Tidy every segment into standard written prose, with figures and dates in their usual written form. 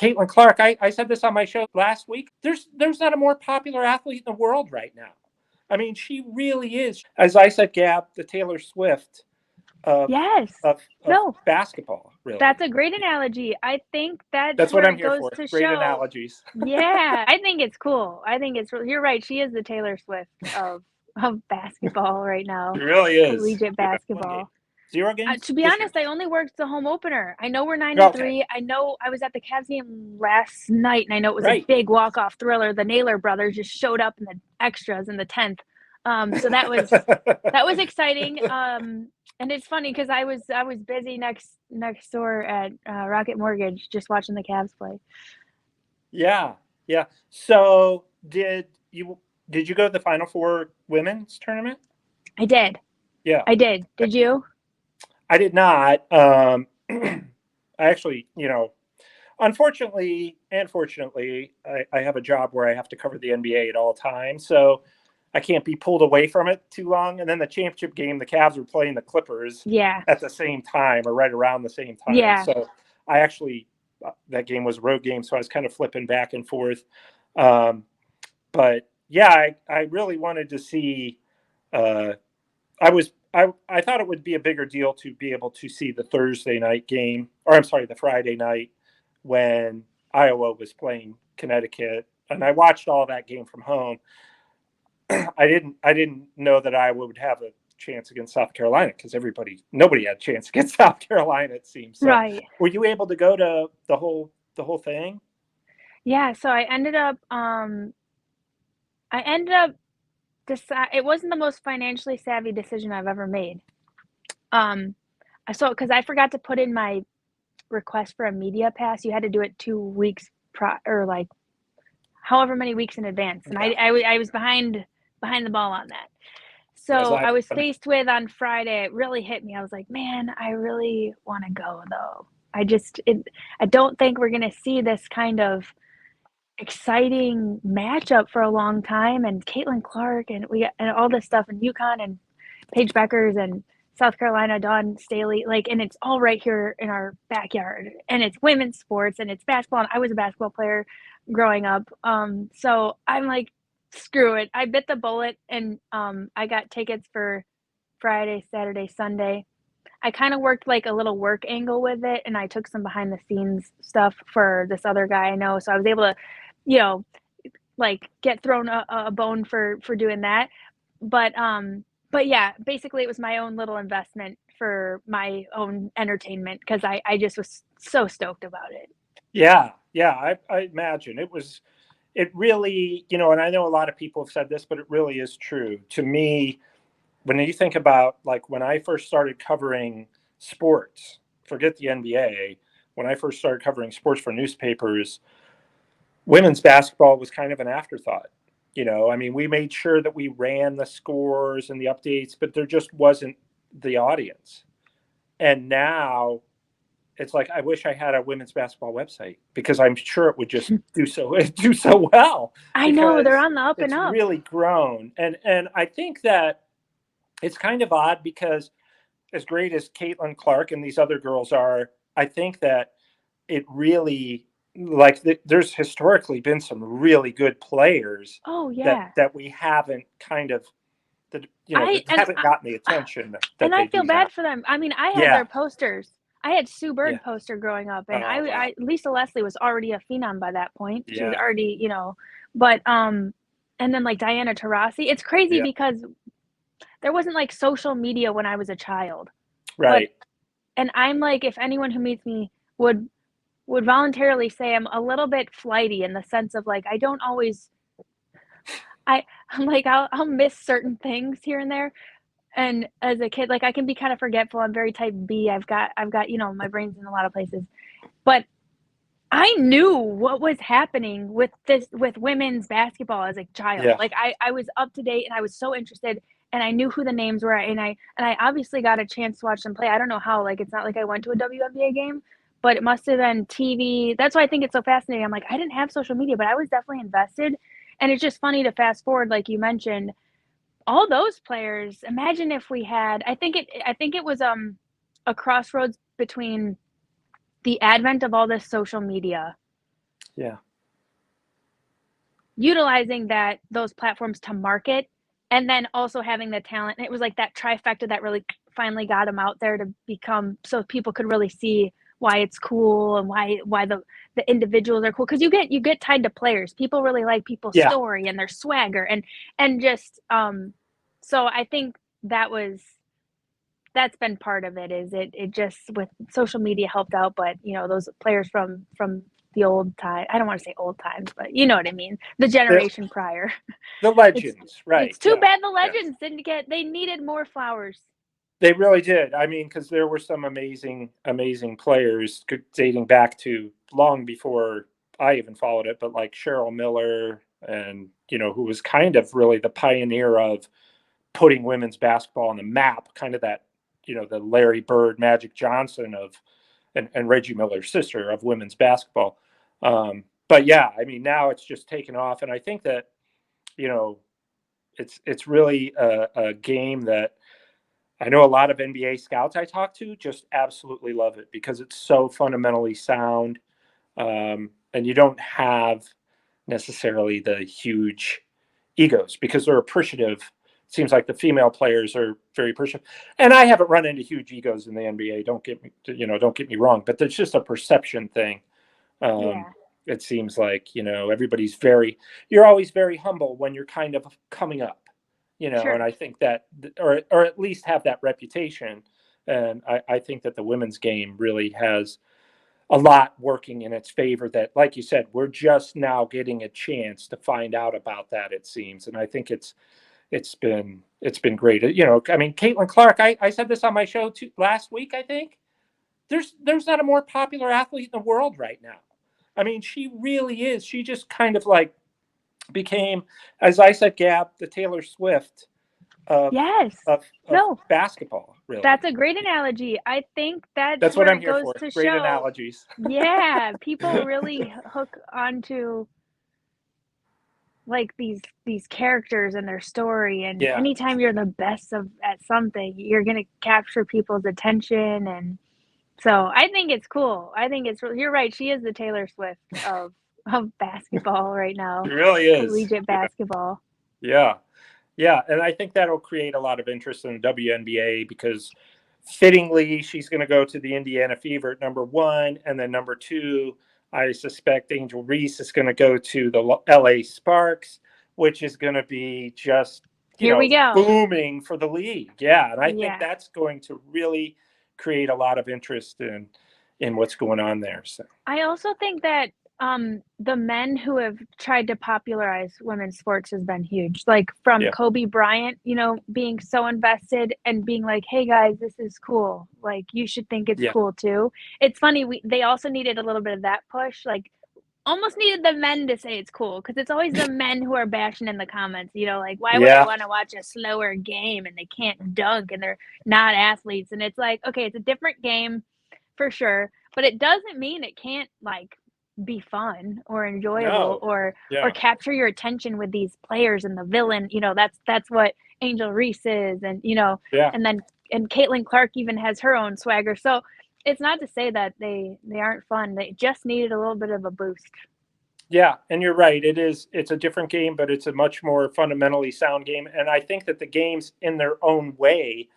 Caitlin Clark, I said this on my show last week. There's not a more popular athlete in the world right now. I mean, she really is. As I said, Gab, the Taylor Swift of Yes. of, of No, basketball, really. that's a great analogy. I think that's That's what where I'm it here goes for. to Great show. analogies. Yeah, I think it's cool. I think it's you're right. She is the Taylor Swift of basketball right It now, really is. collegiate Yeah, one game. basketball. 0 games To be this year. honest, I only worked the home opener. I know we're 9-3. Okay, I know I was at the Cavs game last night, and I know it was a right. big walk-off thriller. The Naylor brothers just showed up in the extras in the 10th. So that was exciting. And it's funny because I was busy next door at Rocket Mortgage just watching the Cavs play. Yeah, yeah. So did you go to the Final Four women's tournament? I did. Yeah, I did. Did you? I did not. I actually, unfortunately and fortunately, I have a job where I have to cover the NBA at all times, so I can't be pulled away from it too long. And then the championship game, the Cavs were playing the Clippers Yeah. at the same time or right around the same time. Yeah. So I actually, that game was a road game, so I was kind of flipping back and forth. But yeah, I really wanted to see. I thought it would be a bigger deal to be able to see the Thursday night game, or I'm sorry, the Friday night when Iowa was playing Connecticut, and I watched all that game from home. I didn't know that Iowa would have a chance against South Carolina because nobody had a chance against South Carolina, it seems. So Right. were you able to go to the whole thing? Yeah. So I ended up it wasn't the most financially savvy decision I've ever made. Because I forgot to put in my request for a media pass. You had to do it 2 weeks or like however many weeks in advance, and I was behind the ball on that. So I was faced with on Friday. It really hit me. I was like, man, I really want to go though. I don't think we're gonna see this kind of exciting matchup for a long time. And Caitlin Clark and all this stuff and UConn and Paige Bueckers and South Carolina, Dawn Stalley, and it's all right here in our backyard. And it's women's sports and it's basketball. And I was a basketball player growing up. So I'm like, screw it. I bit the bullet and I got tickets for Friday, Saturday, Sunday. I kind of worked like a little work angle with it, and I took some behind the scenes stuff for this other guy I know. So I was able to, get thrown a bone for doing that. But yeah, basically it was my own little investment for my own entertainment because I just was so stoked about it. Yeah, I imagine it really, and I know a lot of people have said this, but it really is true. To me, when you think about like when I first started covering sports, forget the NBA, when I first started covering sports for newspapers, women's basketball was kind of an afterthought. I mean, we made sure that we ran the scores and the updates, but there just wasn't the audience. And now it's like I wish I had a women's basketball website because I'm sure it would just do so well. I know they're on the up and up. It's really grown, and I think that it's kind of odd because as great as Caitlin Clark and these other girls are, I think that it really there's historically been some really good players. Oh yeah, that we haven't kind of haven't gotten the attention. And I feel bad for them. I mean, I had their posters. I had Sue Bird poster growing up, and wow. Lisa Leslie was already a phenom by that point. Yeah. She was already, but and then like Diana Taurasi. It's crazy because there wasn't like social media when I was a child. Right. And I'm like, if anyone who meets me would voluntarily say I'm a little bit flighty in the sense of like I don't always I'm like I'll miss certain things here and there. And as a kid, like I can be kind of forgetful. I'm very type B. I've got my brain's in a lot of places. But I knew what was happening with women's basketball as a child. Yeah. Like I was up to date and I was so interested and I knew who the names were and I obviously got a chance to watch them play. I don't know how, like it's not like I went to a WNBA game, but it must have been TV. That's why I think it's so fascinating. I'm like, I didn't have social media, but I was definitely invested. And it's just funny to fast forward, like you mentioned, all those players. Imagine if we had, I think it was a crossroads between the advent of all this social media Yeah. utilizing those platforms to market, and then also having the talent. It was like that trifecta that really finally got him out there to become, so people could really see why it's cool and why the individuals are cool, because you get tied to players. People really like people's Yeah. story and their swagger and just so I think that's been part of it. Is it just with social media helped out, but those players from the old time, I don't want to say old times, but you know what I mean, the generation prior. The legends, right? It's too Yeah. bad the legends didn't get. They needed more flowers. They really did. I mean, because there were some amazing, amazing players dating back to long before I even followed it, but like Cheryl Miller, and who was kind of really the pioneer of putting women's basketball on the map, kind of that, the Larry Bird, Magic Johnson of, and Reggie Miller's sister of women's basketball. But yeah, I mean, now it's just taken off, and I think that it's really a game that I know a lot of NBA scouts I talk to just absolutely love it because it's so fundamentally sound, and you don't have necessarily the huge egos because they're appreciative. It seems like the female players are very appreciative, and I haven't run into huge egos in the NBA. Don't get me wrong, but there's just a perception thing. Yeah. It seems like everybody's you're always very humble when you're kind of coming up, Sure. and I think that, or at least have that reputation. And I think that the women's game really has a lot working in its favor that, like you said, we're just now getting a chance to find out about that, it seems. And I think it's been great. I mean, Caitlin Clark, I said this on my show last week, I think. There's not a more popular athlete in the world right now. I mean, she really is. She just kind of like became, as I said, Gab, the Taylor Swift of Yes. of No. basketball. Really, That's a great analogy. I think that's what where I'm it here goes for. to Great show. analogies. Yeah, people really hook onto like these characters and their story, and Yeah, anytime you're the best at something, you're gonna capture people's attention, and so I think it's cool. I think you're right. She is the Taylor Swift of basketball right it now, really is. collegiate basketball. Yeah, yeah, and I think that'll create a lot of interest in the WNBA because fittingly, she's going to go to the Indiana Fever at number 1, and then number 2, I suspect Angel Reese is going to go to the LA Sparks, which is going to be just Here we go. booming for the league. Yeah, and I think Yeah. that's going to really create a lot of interest in what's going on there. So I also think that the men who have tried to popularize women's sports has been huge. Like from yeah, Kobe Bryant, being so invested and being like, "Hey guys, this is cool. Like you should think it's yeah, cool too." It's funny, they also needed a little bit of that push, like almost needed the men to say it's cool, because it's always the men who are bashing in the comments, like, why would I yeah, want to watch a slower game and they can't dunk and they're not athletes? And it's like, okay, it's a different game for sure, but it doesn't mean it can't like be fun or enjoyable no, or yeah, capture your attention with these players and the villain. That's what Angel Reese is, and yeah. and then and Caitlin Clark even has her own swagger. So it's not to say that they aren't fun. They just needed a little bit of a boost. Yeah, and you're right. It's a different game, but it's a much more fundamentally sound game. And I think that the games in their own way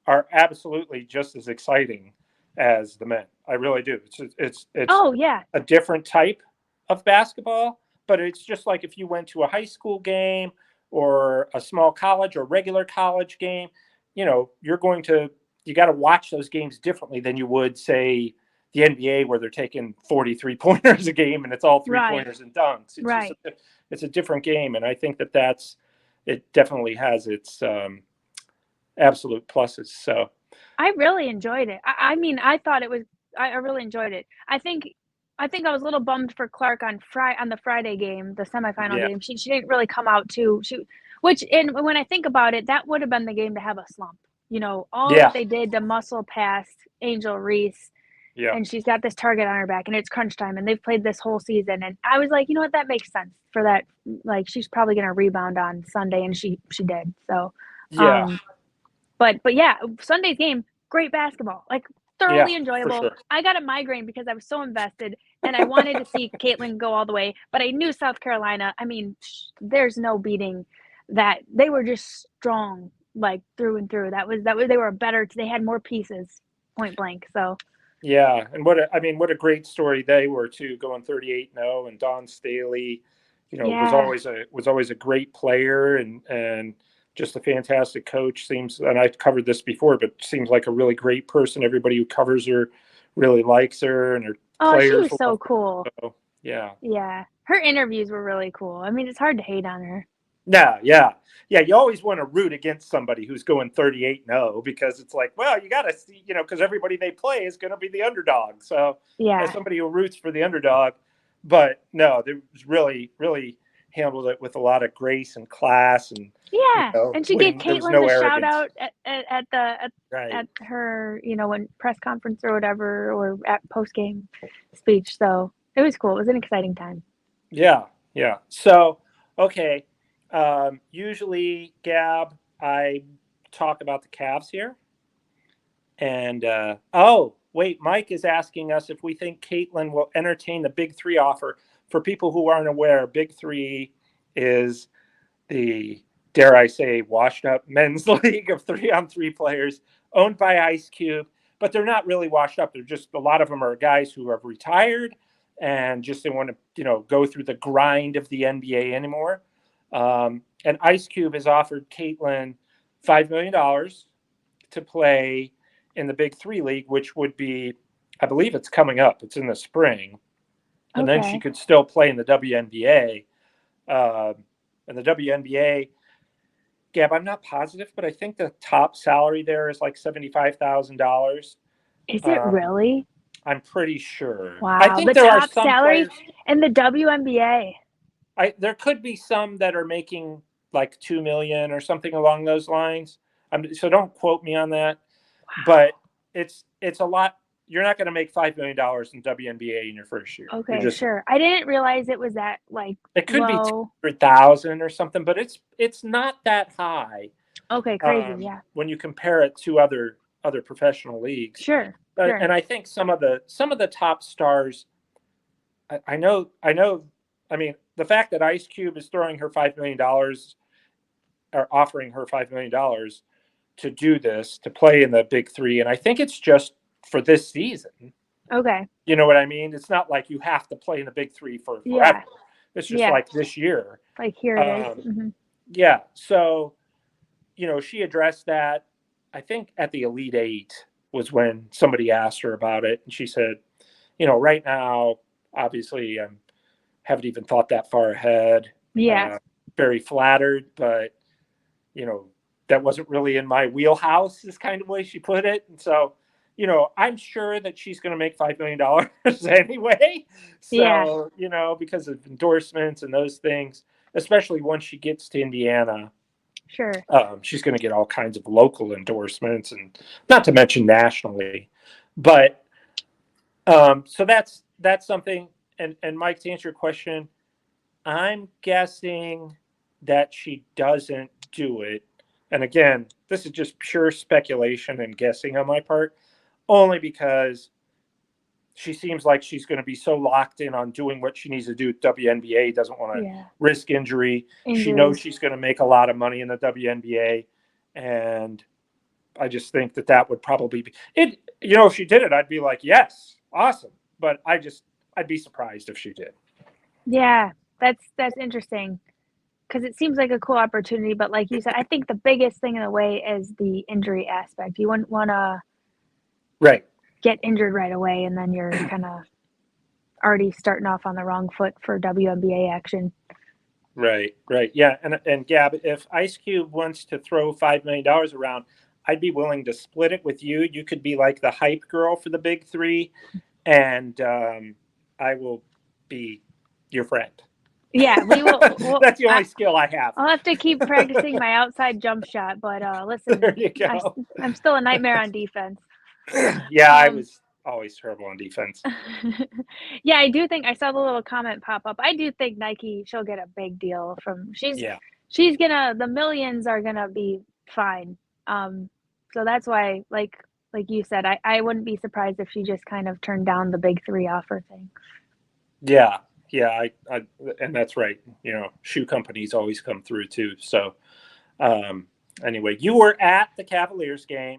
are absolutely just as exciting as the men. I really do. It's Oh yeah, a different type of basketball, but it's just like if you went to a high school game or a small college or regular college game, you got to watch those games differently than you would say the NBA, where they're taking 43 pointers a game and it's all three right, pointers and dunks. right. It's a different game, and I think that it definitely has its absolute pluses. So I really enjoyed it. I mean, I thought it was. I really enjoyed it. I was a little bummed for Clark on the Friday game, the semifinal yeah, game. She didn't really come out too. Which, and when I think about it, that would have been the game to have a slump. All yeah, that they did to muscle past Angel Reese, yeah, and she's got this target on her back, and it's crunch time, and they've played this whole season, and I was like, you know what, that makes sense for that. Like she's probably gonna rebound on Sunday, and she did. So, yeah. um, but yeah, Sunday's game, great basketball. Like thoroughly Yeah, for enjoyable. sure. I got a migraine because I was so invested and I wanted to see Caitlin go all the way, but I knew South Carolina. I mean, there's no beating that. They were just strong, like through and through. They were better. They had more pieces, point blank. So Yeah, and what a great story they were too, going 38-0, and Dawn Stalley, was yeah. always a great player and just a fantastic coach. Seems, and I covered this before, but seems like a really great person. Everybody who covers her really likes her, and her Oh, she players was love so cool. her. So, yeah. Yeah. Her interviews were really cool. I mean, it's hard to hate on her. Yeah. You always want to root against somebody who's going 38-0 because it's like, well, you got to see, because everybody they play is going to be the underdog. So Yeah. as somebody who roots for the underdog, but no, they was really, really handled it with a lot of grace and class, and Yeah, and she gave there was Caitlin no the shout arrogance. out Right. at her, when press conference or whatever, or at post game speech. So it was cool. It was an exciting time. Yeah. So, okay. Usually, Gab, I talk about the Cavs here. And oh, wait, Mike is asking us if we think Caitlin will entertain the Big Three offer. For people who aren't aware, Big Three is the, dare I say, washed up men's league of 3-on-3 players owned by Ice Cube, but they're not really washed up. They're just, a lot of them are guys who have retired and just they want to, go through the grind of the NBA anymore. And Ice Cube has offered Caitlin $5 million to play in the Big Three League, which would be, I believe it's coming up. It's in the spring. And then she could still play in the WNBA. And the WNBA, Gab, I'm not positive, but I think the top salary there is like $75,000. Is it really? I'm pretty sure. Wow, I think the there are top some salary players, in the WNBA. there could be some that are making like 2 million or something along those lines. So don't quote me on that. Wow. But it's a lot. You're not going to make $5 million in WNBA in your first year. Okay, sure. I didn't realize it was that it could be low. 200,000 or something, but it's not that high. Okay, crazy, yeah. When you compare it to other professional leagues. Sure. And I think some of the top stars, I know. I mean, the fact that Ice Cube is throwing her $5 million, or offering her $5 million to do this, to play in the Big Three, and I think it's just for this season. Okay. You know what I mean? It's not like you have to play in the Big Three for forever. Yeah. It's just like this year. Like here it is. Mm-hmm. Yeah. So, she addressed that. I think at the Elite Eight was when somebody asked her about it, and she said, right now, obviously, haven't even thought that far ahead. Yeah. Very flattered, but that wasn't really in my wheelhouse, is kind of the way she put it. And so, I'm sure that she's going to make $5 million anyway. So, because of endorsements and those things, especially once she gets to Indiana. Sure. She's going to get all kinds of local endorsements, and not to mention nationally. But so that's something. And Mike, to answer your question, I'm guessing that she doesn't do it. And again, this is just pure speculation and guessing on my part, only because she seems like she's going to be so locked in on doing what she needs to do at WNBA, doesn't want to risk injury. She knows she's going to make a lot of money in the WNBA. And I just think that would probably be it. If she did it, I'd be like, yes, awesome. But I'd be surprised if she did. Yeah, that's interesting. Because it seems like a cool opportunity, but like you said, I think the biggest thing in the way is the injury aspect. You wouldn't want to get injured right away, and then you're kind of already starting off on the wrong foot for WNBA action. Right. Yeah, and Gab, if Ice Cube wants to throw $5 million around, I'd be willing to split it with you. You could be like the hype girl for the Big Three, and I will be your friend. Yeah, we will. That's the only skill I have. I'll have to keep practicing my outside jump shot, but listen, there you go. I'm still a nightmare on defense. Yeah, I was always terrible on defense. Yeah, I do think I saw the little comment pop up. I do think Nike, she'll get a big deal from. She's gonna, the millions are gonna be fine. So that's why, like like you said, I wouldn't be surprised if she just kind of turned down the big 3 offer thing. Yeah. And that's right. Shoe companies always come through too. So anyway, you were at the Cavaliers game.